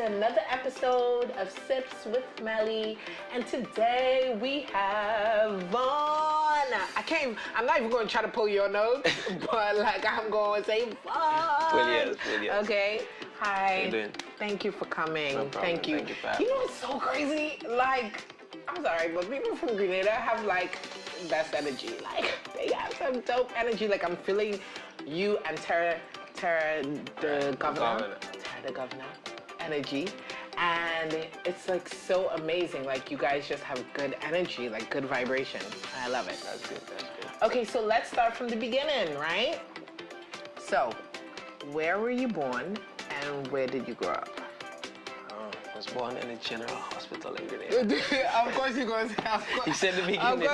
to another episode of Sips with Melly. And today we have Vaughn. I'm not even going to try to pull your nose, but like I'm going to say Vaughn. Williams. Okay. Hi. How you doing? Thank you for coming. No problem. Thank you. Thank you for having You know what's so crazy? Like, I'm sorry, but people from Grenada have like best energy. Like, they have some dope energy. Like, I'm feeling you and Tara the governor energy, and it's like so amazing. Like, you guys just have good energy, like good vibration. I love it. That's good. Okay, so let's start from the beginning, right? So, where were you born and where did you grow up? I was born in a general hospital in Grenada. Of course you're going to say, of course. You said the beginning.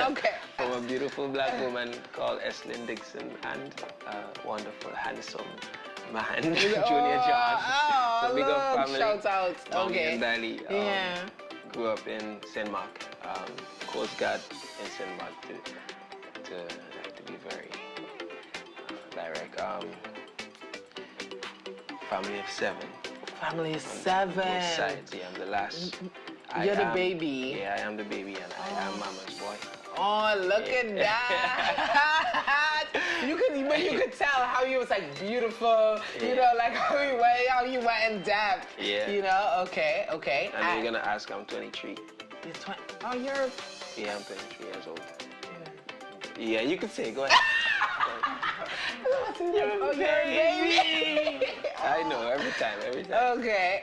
Okay. From a beautiful black woman called Eslyn Dixon and a wonderful, handsome man, Junior John. Oh, so big up family. Shout out. Mommy Okay. and Daddy. Yeah. Grew up in St. Mark, Coast Guard in St. Mark to be very direct. Family of 7. Family is 7. Both sides, yeah, I'm the last. You're the baby. Yeah, I am the baby and I am mama's boy. Oh, look at that. you could tell how you was like beautiful, you know, like how you went in depth. Yeah. You know, okay. And you're gonna ask, I'm 23. You're 20. Oh, you're... Yeah, I'm 23 years old. Yeah, you could say, go ahead. You're a baby. I know, every time.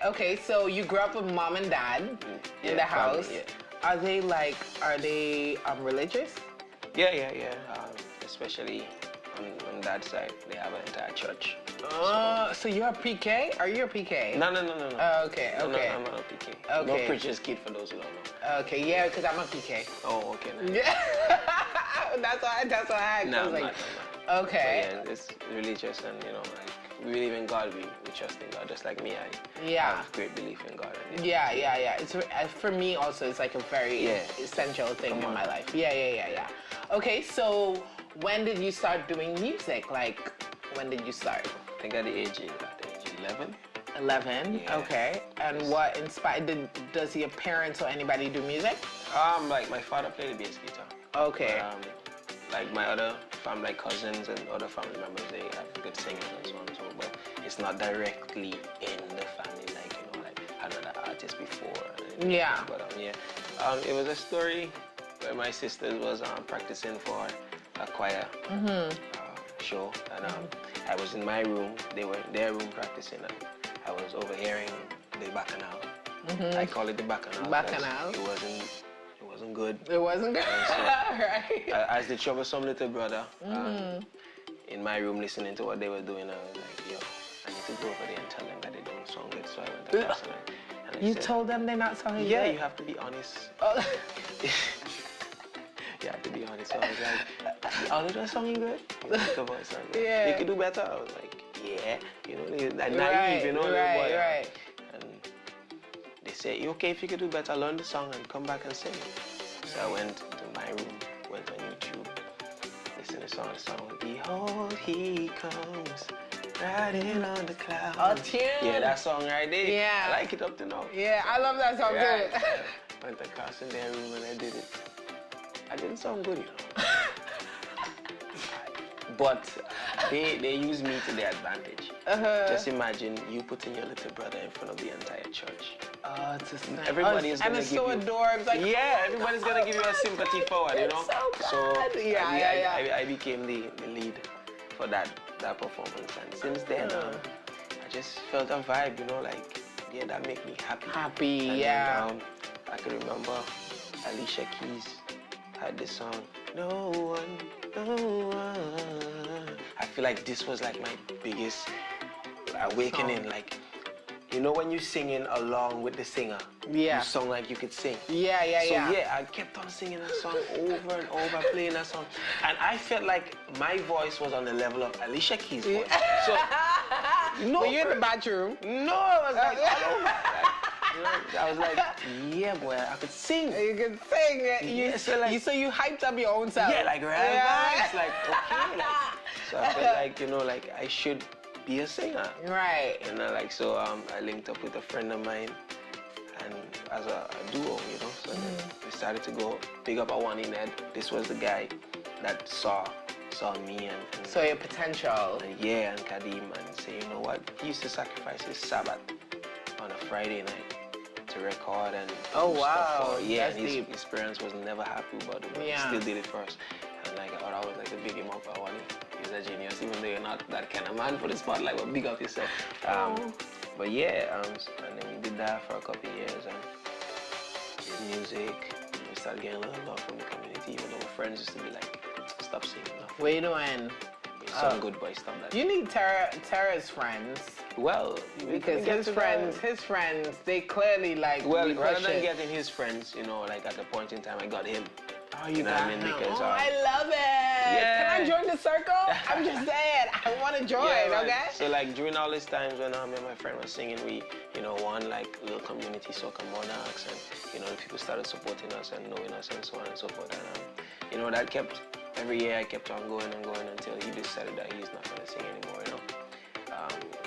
Okay, so you grew up with mom and dad in the house. Family, yeah. Are they religious? Yeah. Especially on that side, they have an entire church. So you're a PK? Are you a PK? No. Okay. No, I'm not a PK. Okay. No preacher's kid for those who don't know. Okay, yeah, because I'm a PK. Oh, okay. Nice. Yeah. that's why I No, was I'm like, not. okay. So, yeah, it's religious and, you know, like, we believe in God, we trust in God, just like me. I have great belief in God. And, yeah. It's for me also, it's like a very essential thing in my life. Yeah. Okay, so when did you start doing music? Like, when did you start? I think at the age 11. 11, yeah. Okay. And what inspired, does your parents or anybody do music? Like my father played the bass guitar. Okay. Like my other family, like cousins and other family members, they have good singers and so on and so on, but it's not directly in the family, like, you know, like another artist before. Yeah. But it was a story where my sister was practicing for a choir show, and I was in my room, they were in their room practicing, and I was overhearing the bacchanal. I call it the bacchanal. Bacchanal. It wasn't good. It wasn't good. So, right. as the troublesome little brother, in my room listening to what they were doing, I was like, yo, I need to go over there and tell them that they don't sound good. So I went to class and I You said, told them they're not sounding good? Yeah, you have to be honest. Oh. You have to be honest. So I was like, all of them sounding good? The voice sounded good. Yeah. They could do better? I was like, yeah. You know, they're naive, Right, you know. right. And they said, you okay if you could do better, learn the song and come back and sing. So I went to my room, went on YouTube, listened to the song, Behold, he comes, riding on the clouds. A tune. Yeah, that song right there. Yeah. I like it up to now. Yeah, I love that song too. Went across in their room and I did it. I didn't sound good, you know. But they used me to their advantage. Just imagine you putting your little brother in front of the entire church. Oh, it's just nice. Everybody is gonna and it's give so you, adorable. Like, yeah, everybody's gonna give you a sympathy forward, you know. So good. I became the lead for that performance, and since then I just felt a vibe, you know, like that made me happy. And yeah. then, I could remember Alicia Keys had this song, No One. I feel like this was like my biggest awakening, like, you know, when you're singing along with the singer, you sung like you could sing. Yeah. So I kept on singing that song over and over, playing that song, and I felt like my voice was on the level of Alicia Keys' voice. So, were you in the bathroom? No, I was like all over. Like, you know, I was like, yeah, boy, I could sing. You could sing. So you hyped up your own self. Yeah, like right. It's like okay, like, so I felt like, you know, like I should be a singer. Right. And like so, I linked up with a friend of mine, and as a duo, you know. So then we started to go big up Awani Ned. This was the guy that saw me and So your potential. and yeah, and Kadim, and say, you know what? He used to sacrifice his Sabbath on a Friday night to record and Oh, do wow. stuff for, yeah, That's and deep. his parents was never happy about it, but he Yeah. still did it first. And like I always like to big him up, Awani. He's a genius, even though you're not that kind of man for the spotlight, but big up yourself. But yeah, and then we did that for a couple of years and did music. And we started getting a little love from the community, even though my friends used to be like, stop singing now. What are you doing? Some good boy, stop that. You need Tara's friends. Well, Because his friends, they clearly like. Well, we rather push than it. getting his friends, you know, like at the point in time, I got him. Oh, you know got what I mean? him. Because, oh, I love it. yeah. Can I join the circle? I'm just saying, I want to join. Yeah, Okay. So like during all these times when me and my friend was singing, we, you know, won like little community soca monarchs, and you know, the people started supporting us and knowing us and so on and so forth. And you know, that kept every year I kept on going and going until he decided that he's not going to sing anymore.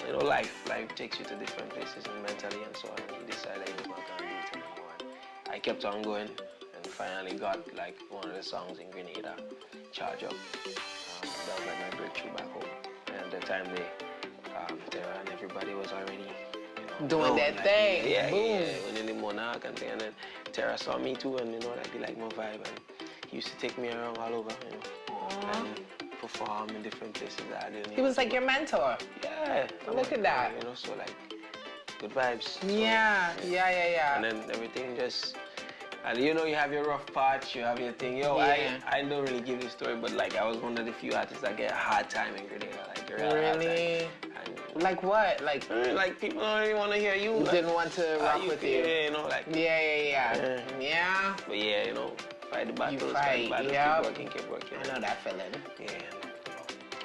You know, life takes you to different places and mentally and so on. And he decided he was not going to do it anymore. And I kept on going and finally got like one of the songs in Grenada, Charge Up. That was like my breakthrough back home. And at the time Tara and everybody was already, you know, Doing their thing. Yeah, Boom. yeah, winning the monarch and thing. And then Tara saw me too, and you know, like he liked my vibe, and he used to take me around all over, you know, and perform in different places that I didn't. He was like your mentor. Yeah. Look at that. You know, so like good vibes. So, Yeah. And then everything just. And you know, you have your rough patch, you have your thing. Yo, Yeah. I don't really give this story, but like I was one of the few artists that get a hard time in Grenada, like a real hard Really? time. And, Like what? Like people don't really want to hear you. didn't want to rock with you. Yeah, you know, like. Yeah. But yeah, you know, fight the battles, You fight the fight, battles, yep. keep working. I know that feeling. Yeah.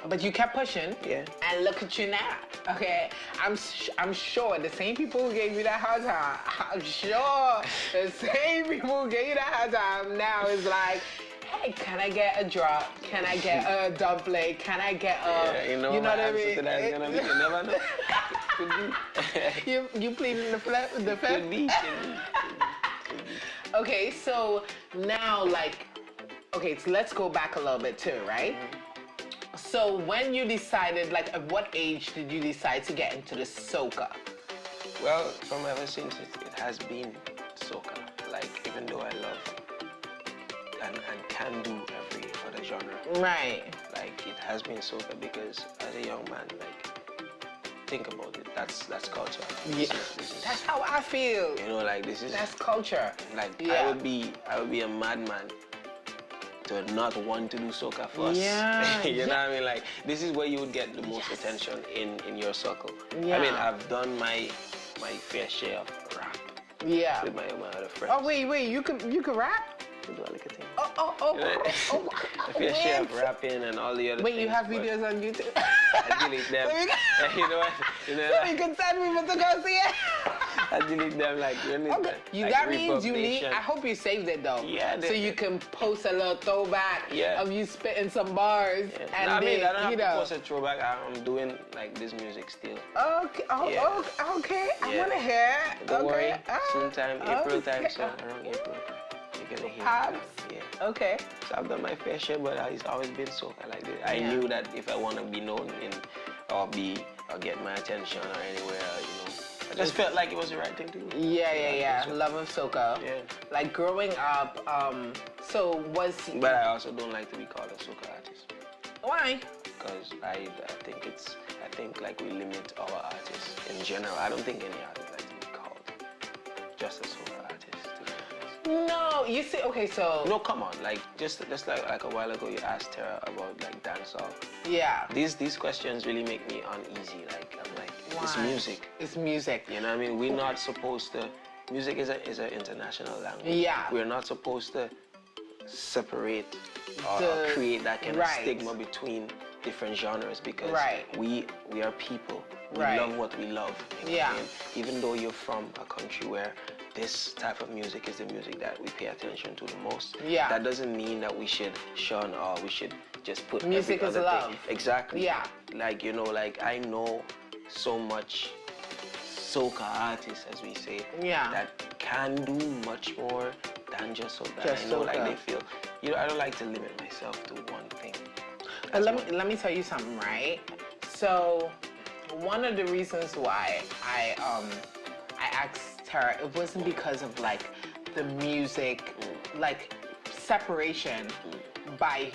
But you kept pushing. Yeah. And look at you now. Okay. I'm sure the same people who gave you that hard time, I'm sure the same people who gave you that hard time now is like, hey, can I get a drop? Can I get a double? Can I get a, Yeah, you know what my I answer mean? to that is gonna be, you never know. Could be. You pleading the Could fifth? be. Okay, so now like, okay, so let's go back a little bit too, right? So when you decided, like at what age did you decide to get into the soca? Well, from ever since it has been soca. Like even though I love and can do every other genre, Right. like it has been soca because as a young man, like think about it. That's culture. Yeah. This is, That's how I feel. you know, like this is That's culture. like Yeah. I would be a madman to not want to do soca first. Yeah, You know what I mean? Like this is where you would get the most attention in your circle. Yeah. I mean, I've done my fair share of rap Yeah. with my other friends. Oh wait, you could rap? To do a little thing. Oh. A fair share of Wait. rapping and all the other Wait, things. you have but videos on YouTube? I delete them. You know what? You know, So you can send people to go see it? I delete them like when it's Okay. like That means you Reverb need. Nation. I hope you saved it though. Yeah, So you can post a little throwback Yeah. of you spitting some bars, Yeah. and No, I mean, then I don't have you to know. post a throwback. I'm doing like this music still. Okay. Yeah. Okay. I Yeah. want to hear. Don't worry. Okay. Sometime April time, okay. so around April, you're gonna hear. Pops. Yeah. Okay. So I've done my fair share, but it's always been soca like this. I Yeah. knew that if I want to be known or get my attention or anywhere, you know, I just felt like it was the right thing to do. Yeah. So- Love of soca. Yeah. Like growing up. So was. But I also don't like to be called a soca artist Why? because I think like we limit our artists in general. I don't think any artist like to be called just a soca artist. To be honest. No. You see. Okay. So. No, come on. Like just like a while ago, you asked Tara about like dancehall. Yeah. These questions really make me uneasy. Like I'm like, it's Why? music. It's music. You know what I mean? We're not supposed to. Music is an international language. Yeah. We're not supposed to separate or The- create that kind of right. stigma between different genres because Right. we are people. We Right. love what we love. You know Yeah. what I mean? Even though you're from a country where this type of music is the music that we pay attention to the most. Yeah. That doesn't mean that we should shun or we should just put Music every is other love. thing. Exactly. Yeah. Like, you know, like I know so much soca artists, as we say, Yeah. that can do much more than just soca. Just I know, like soca. they feel, you know, I don't like to limit myself to one thing. But let me tell you something, right? So one of the reasons why I asked her, it wasn't because of like the music, like separation by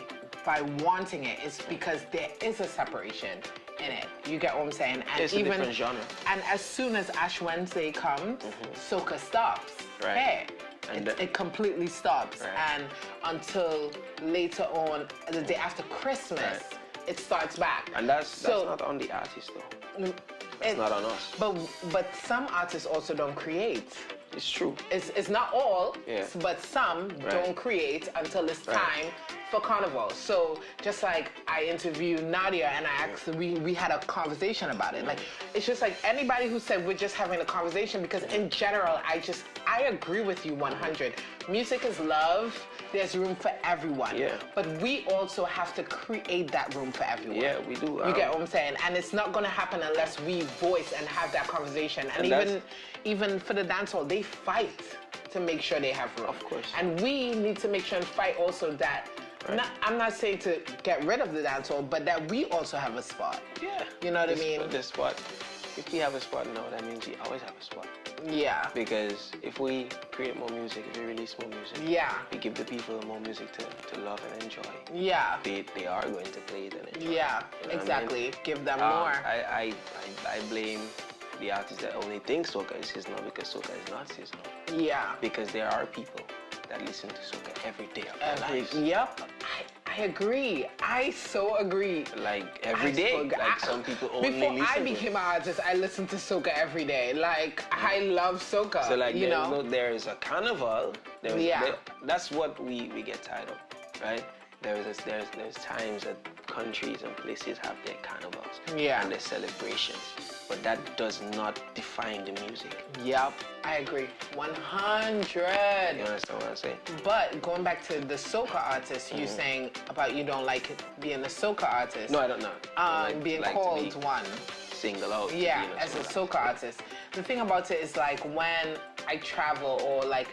wanting it. It's because there is a separation in it. You get what I'm saying? And It's a different genre. And as soon as Ash Wednesday comes, soca stops. Right. Hey, And it completely stops. Right. And until later on, the day after Christmas, Right. it starts back. And that's not on the artist though. It's not on us. But some artists also don't create. It's true. It's not all, Yeah. but some Right. don't create until it's Right. time for Carnival. So just like I interviewed Nadia and I asked, we had a conversation about it. Like, it's just like anybody who said we're just having a conversation, because in general, I agree with you 100. Music is love. There's room for everyone. Yeah. But we also have to create that room for everyone. Yeah, we do. You get what I'm saying? And it's not going to happen unless we voice and have that conversation. And even for the dancehall, they fight to make sure they have room. Of course. And we need to make sure and fight also that, Right. I'm not saying to get rid of the dancehall, but that we also have a spot. Yeah. You know what I mean? The spot. If we have a spot now, that means we always have a spot. Yeah. Because if we create more music, if we release more music, Yeah. we give the people more music to love and enjoy. Yeah. They are going to play it and enjoy. Yeah. You know what I Exactly. mean? Give them more. I blame the artists that only think soca is seasonal because soca is not seasonal. Yeah. Because there are people that listen to soca every day of their lives. Yep. I agree. I so agree. Like every day. Like some people only Before listen I to became it. an artist, I listened to soca every day. Like, I love soca. So like you know? there is a carnival. That's what we get tired of, right? There's times that countries and places have their carnivals and their celebrations, but that does not define the music. Yep, I agree. 100. You understand what I'm saying? But going back to the soca artist, you saying about you don't like being a soca artist. No, I don't know. Being like called to be one. single out. Yeah, being as a soca soca artist. The thing about it is like when I travel or like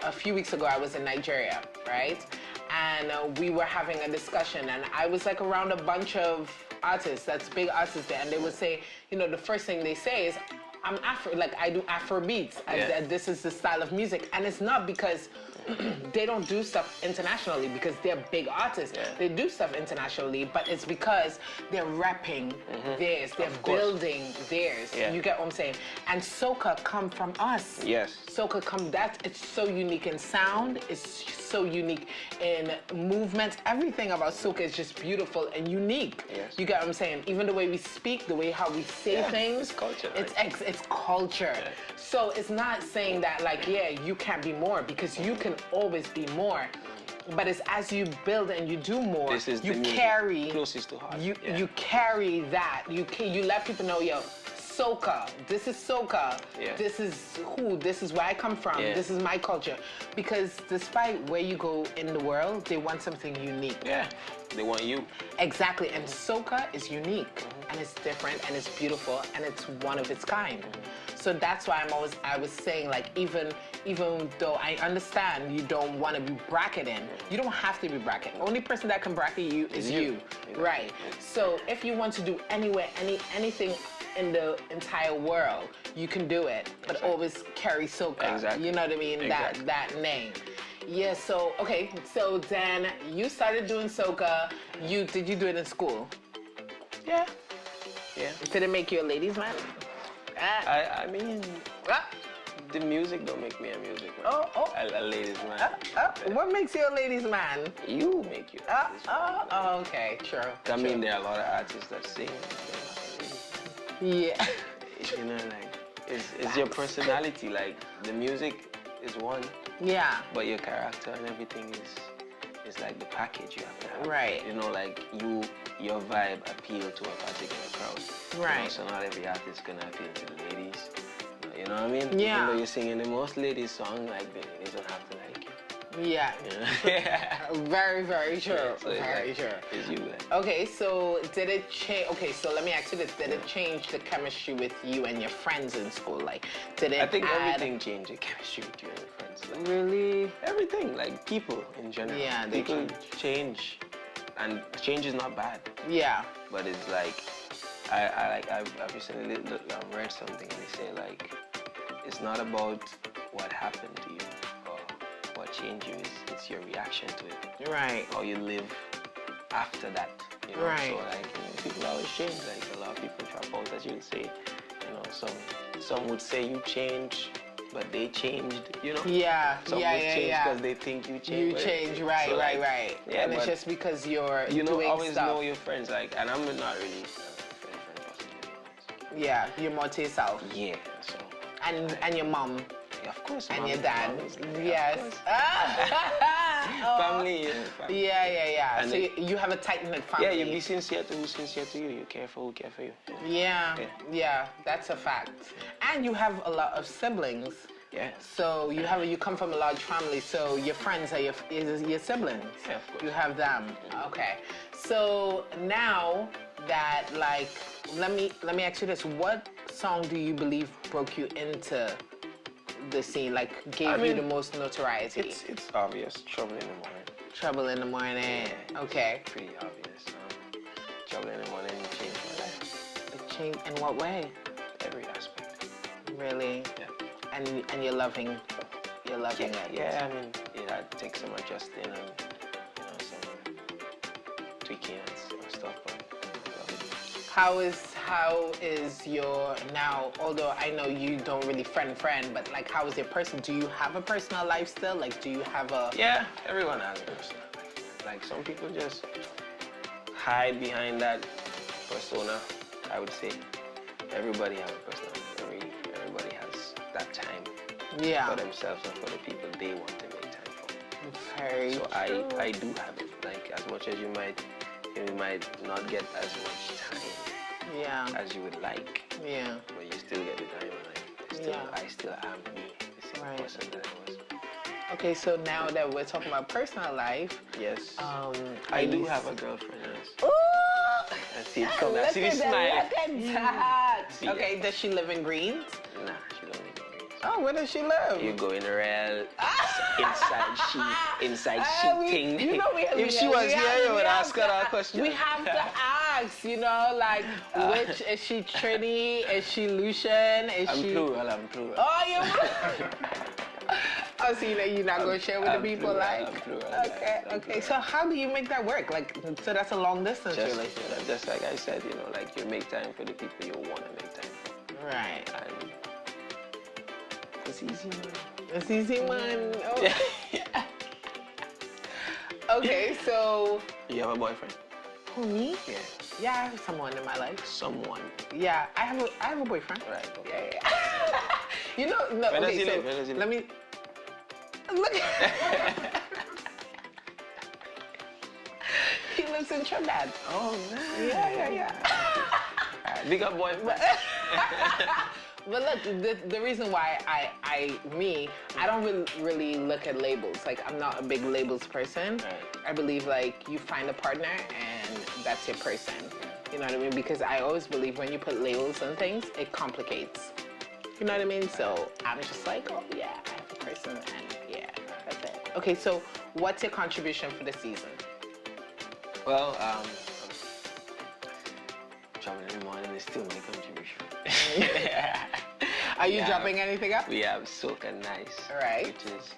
a few weeks ago I was in Nigeria, right? And we were having a discussion and I was like around a bunch of artists, that's big artists there, and they would say, you know, the first thing they say is, I'm Afro, like I do Afro beats. This is the style of music. And it's not because they don't do stuff internationally, because they're big artists. Yeah. They do stuff internationally, but it's because they're rapping theirs, they're building theirs. Yeah. You get what I'm saying? And soca come from us. Yes. Soca come, it's so unique in sound, it's so unique in movement. Everything about soca is just beautiful and unique. Yes. You get what I'm saying? Even the way we speak, the way how we say things. It's culture. It's culture. Yeah. So it's not saying that like, yeah, you can't be more, because you can always be more. But it's as you build and you do more, This is you the music carry closest to heart. you carry that. You let people know, yo, soca. This is soca. Yeah. This is where I come from. Yeah. This is my culture. Because despite where you go in the world, they want something unique. Yeah. They want you. Exactly, and soca is unique, and it's different, and it's beautiful, and it's one of its kind. So that's why I was saying, like, even though I understand you don't want to be bracketed, you don't have to be bracketed. The only person that can bracket you is you. Right. So if you want to do anything in the entire world, you can do it, but always carry soca. Exactly. You know what I mean? Exactly. That name. Yeah, so, okay, so then you started doing soca. Did you do it in school? Yeah. Yeah. Did it make you a ladies' man? I mean, the music don't make me a music man. A ladies man. What makes you a ladies' man? You make you a ladies man. Okay, true. I mean, there are a lot of artists that sing. Yeah. You know, like, it's your personality. Like, the music is one. Yeah. But your character and everything is like the package you have to have. Right. You know, like your vibe appeal to a particular crowd. Right. You know, so not every artist is gonna appeal to the ladies. You You know what I mean? Yeah. Even though you're singing the most ladies song, like the ladies don't have to like you. Yeah. Yeah. Very, very true. Yeah, so Very it's true. like, it's you. Like, Okay, so did it change? Okay, so let me ask you this: did it change the chemistry with you and your friends in school? Like, did it? I think add... everything changed the chemistry with you and your friends. Like, Really? everything, like people in general. Yeah, they people change, and change is not bad. Yeah. But it's like, I've recently read something and they say like, it's not about what happened to you or what changed you. It's your reaction to it. Right. How you live after that. You know? Right. So like, people always change. Like a lot of people drop out, as you would say. You know, some would say you changed, but they changed. You know. Yeah. Some would change because they think you changed. You change, right, so, right, like, right. Yeah, and it's just because you're you know, doing always stuff. know your friends. Like, and I'm not really a friend person. Yeah, you're more to yourself. Yeah. So. And your mom. Yeah, of course. And mom, your dad. mom is like, Yes. of course. Oh. Family, family. Yeah. And so you have a tight-knit family. Yeah, you be sincere to who's sincere to you. You care for who care for you. Yeah, that's a fact. And you have a lot of siblings. Yeah. So you come from a large family. So your friends are your siblings. Yeah, of course. You have them. Okay. So now that like, let me ask you this: what song do you believe broke you into the scene? Like gave you the most notoriety? It's obvious. Trouble in the Morning. Trouble in the Morning. Yeah, Okay. Pretty obvious. Trouble in the Morning changed my life. It changed in what way? Every aspect. Really? Yeah. And you're loving it. Yeah, I mean, it had to take some adjusting and, you know, some tweaking and stuff, but I love it. How is your now, although I know you don't really friend, but like how is your person? Do you have a personal life still? Like do you have a... Yeah, everyone has a personal life. Like some people just hide behind that persona, I would say. Everybody has a personal life. Everybody has that time for themselves and for the people they want to make time for. Very so true. I do have it. Like as much as you might not get as much time as you would like. Yeah. But you still get the time. Like I still am me, the same person that I was. Okay, so now that we're talking about personal life, yes, I do have a girlfriend. Yes. Ooh! I see it come. I see the smile. Look at that. Okay, does she live in Greens? Nah, she don't live in Greens. Oh, where does she live? You go in a real inside sheet thing. You know, if she was here, you would ask her that question. We have to ask, you know, like, which is she Trini? Is she Lucian? I'm plural. Oh, you. Oh, so you're not going to share with the people, plural, like? I'm plural, Okay. So how do you make that work? Like, so that's a long distance relationship. Just like I said, you know, like you make time for the people you want to make time for. Right. And it's easy, man. It's easy, man. Oh. Okay, so... You have a boyfriend? Who, me? Yeah. Yeah, I have someone in my life. Someone? Yeah, I have a boyfriend. Right. Okay. Yeah. You know, no, Where okay, does he live? Let me... Look. He lives in Trinidad. Oh, man. Yeah. Big up boy. But look, the reason why I don't really look at labels. Like, I'm not a big labels person. Right. I believe, like, you find a partner and that's your person. You know what I mean? Because I always believe when you put labels on things, it complicates. You know what I mean? So I'm just like, oh, yeah, I have a person and yeah, that's it. Okay, so what's your contribution for the season? Well, Trouble in the Morning is still my contribution. Are you dropping anything up? We have Soak and Nice, right? Which is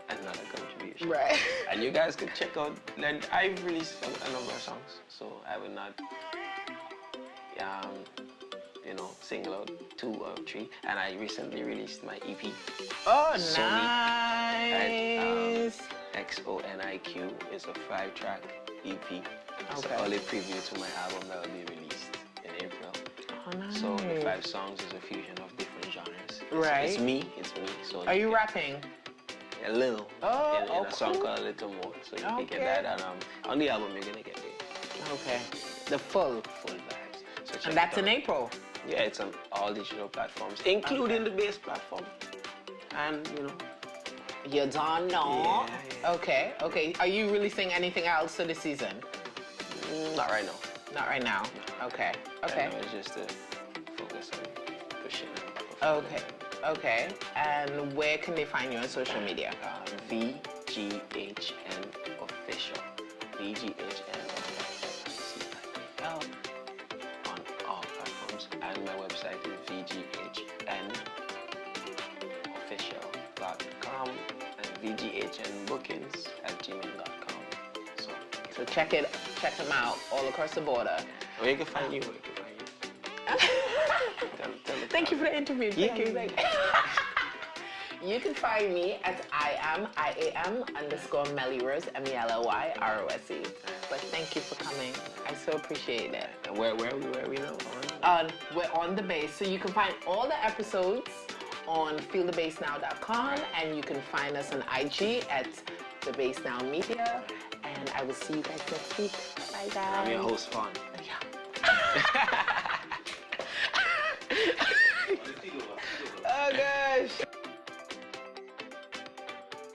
another contribution. Right. And you guys could check out. Then I've released a number of songs, so I will not, you know, single out 2 or 3. And I recently released my EP. Oh, Sonic, nice. XONIQ is a 5-track EP. It's Okay. an early preview to my album that will be released in April. Oh, nice. So the 5 songs is a fusion of different genres. Right. It's me. So are you rapping? A little. Oh, in a song called A Little More. So you can get that. And on the album, you're going to get it. Okay. The full vibes. So and that's in out. April. Yeah, it's on all digital platforms, including the bass platform. And, you know. You don't know? Yeah. Okay, okay. Are you releasing anything else for this season? Not right now. Not right now. Okay, okay. Right now it's just to focus on pushing. Okay, okay. And where can they find you on social media? VGHN Official. VGHN Official. Oh, On all platforms. And my website is VGHNofficial.com and VGHNbookings@gmail.com. so check them out all across the border. Where you can find you? Where you can find you? Tell the Thank you for the interview. Thank you. Yeah. You can find me at IAM_Melly Rose, MELLYROSE. But thank you for coming. I so appreciate it. And where are we now? We're on The Bass. So you can find all the episodes on feelthebassnow.com, and you can find us on IG at The Bass Now Media. And I will see you guys next week. Bye, guys. I'm your host, Fawn. Yeah. Oh, gosh.